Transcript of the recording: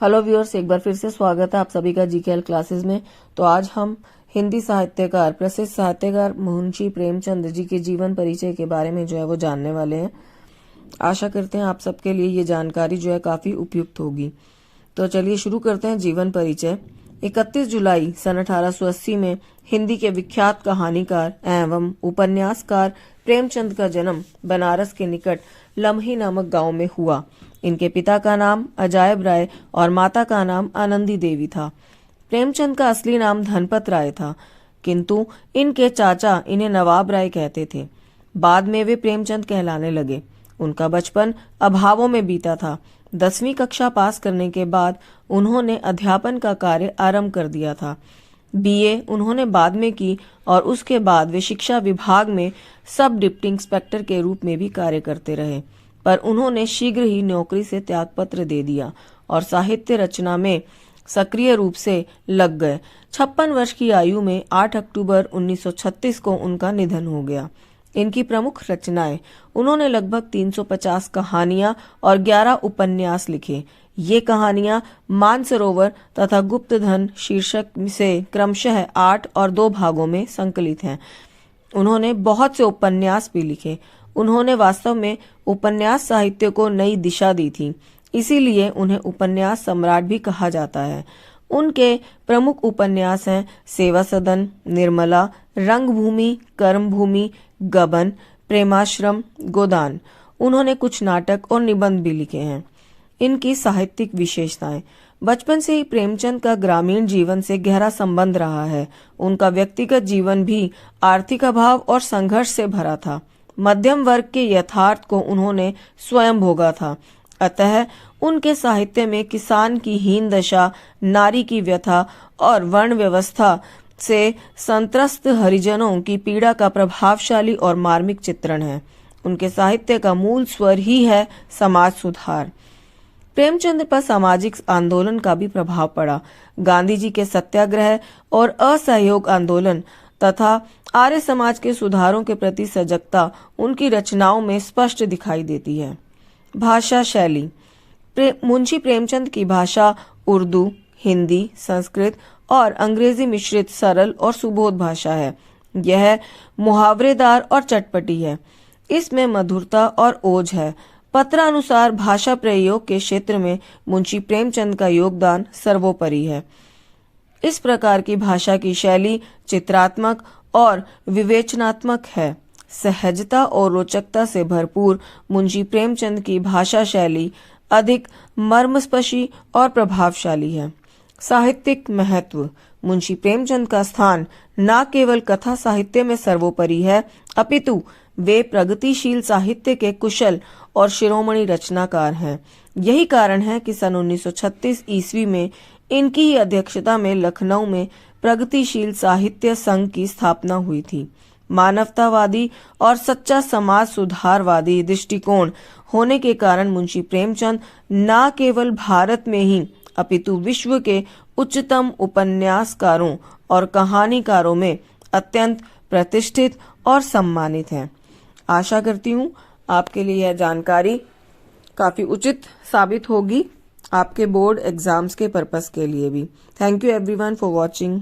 Hello viewers, एक बार फिर से स्वागत है आप सभी का जीकेएल क्लासेस में। तो आज हम हिंदी साहित्यकार, प्रसिद्ध साहित्यकार मुंशी प्रेमचंद जी के जीवन परिचय के बारे में जो है वो जानने वाले हैं। आशा करते हैं आप सबके लिए ये जानकारी जो है काफी उपयुक्त होगी। तो चलिए शुरू करते हैं जीवन परिचय। 31 जुलाई सन 1880 में हिंदी के विख्यात कहानीकार एवं उपन्यासकार प्रेमचंद का जन्म बनारस के निकट लम्ही नामक गांव में हुआ। इनके पिता का नाम अजायब राय और माता का नाम आनंदी देवी था। प्रेमचंद का असली नाम धनपत राय था, किंतु इनके चाचा इन्हें नवाब राय कहते थे। बाद में वे प्रेमचंद कहलाने लगे। उनका बचपन अभावों में बीता था। 10वीं कक्षा पास करने के बाद उन्होंने अध्यापन का कार्य आरंभ कर दिया था। बीए उन्होंने बाद में की और उसके बाद वे शिक्षा विभाग में सब डिप्टी इंस्पेक्टर के रूप में भी कार्य करते रहे, पर उन्होंने शीघ्र ही नौकरी से त्यागपत्र दे दिया और साहित्य रचना में सक्रिय रूप से लग गए। 56 वर्ष की आयु में 8 अक्टूबर 1936 को उनका निधन हो गया। इनकी प्रमुख रचनाएं, उन्होंने लगभग 350 कहानियां और 11 उपन्यास लिखे। ये कहानियां मानसरोवर तथा गुप्तधन शीर्षक से क्रमशः 8 और 2 भागों में संकलित हैं। उन्होंने बहुत से उपन्यास भी लिखे। उन्होंने वास्तव में उपन्यास साहित्य को नई दिशा दी थी, इसीलिए उन्हें उपन्यास सम्राट भी कहा जाता है। उनके प्रमुख उपन्यास हैं सेवा सदन, निर्मला, रंगभूमि, कर्मभूमि, गबन, प्रेमाश्रम, गोदान। उन्होंने कुछ नाटक और निबंध भी लिखे हैं। इनकी साहित्यिक विशेषताएं, बचपन से ही प्रेमचंद का ग्रामीण जीवन से गहरा संबंध रहा है। उनका व्यक्तिगत जीवन भी आर्थिक अभाव और संघर्ष से भरा था। मध्यम वर्ग के यथार्थ को उन्होंने स्वयं भोगा था, अतः उनके साहित्य में किसान की हीन दशा, नारी की व्यथा और वर्ण व्यवस्था से संत्रस्त हरिजनों की पीड़ा का प्रभावशाली और मार्मिक चित्रण है। उनके साहित्य का मूल स्वर ही है समाज सुधार। प्रेमचंद पर सामाजिक आंदोलन का भी प्रभाव पड़ा। गांधी जी के सत्याग्रह और असहयोग आंदोलन तथा आर्य समाज के सुधारों के प्रति सजगता उनकी रचनाओं में स्पष्ट दिखाई देती है। भाषा शैली, मुंशी प्रेमचंद की भाषा उर्दू, हिंदी, संस्कृत और अंग्रेजी मिश्रित सरल और सुबोध भाषा है। यह मुहावरेदार और चटपटी है। इसमें मधुरता और ओज है। पत्रानुसार भाषा प्रयोग के क्षेत्र में मुंशी प्रेमचंद का योगदान सर्वोपरि है। इस प्रकार की भाषा की शैली चित्रात्मक और विवेचनात्मक है। सहजता और रोचकता से भरपूर मुंशी प्रेमचंद की भाषा शैली अधिक मर्मस्पर्शी और प्रभावशाली है। साहित्यिक महत्व, मुंशी प्रेमचंद का स्थान न केवल कथा साहित्य में सर्वोपरि है, अपितु वे प्रगतिशील साहित्य के कुशल और शिरोमणि रचनाकार हैं। यही कारण है कि सन 1936 ईस्वी में इनकी ही अध्यक्षता में लखनऊ में प्रगतिशील साहित्य संघ की स्थापना हुई थी। मानवतावादी और सच्चा समाज सुधारवादी दृष्टिकोण होने के कारण मुंशी प्रेमचंद न केवल भारत में ही अपितु विश्व के उच्चतम उपन्यासकारों और कहानीकारों में अत्यंत प्रतिष्ठित और सम्मानित हैं। आशा करती हूँ आपके लिए यह जानकारी काफी उचित साबित होगी आपके बोर्ड एग्जाम्स के पर्पस के लिए भी। Thank you everyone for watching.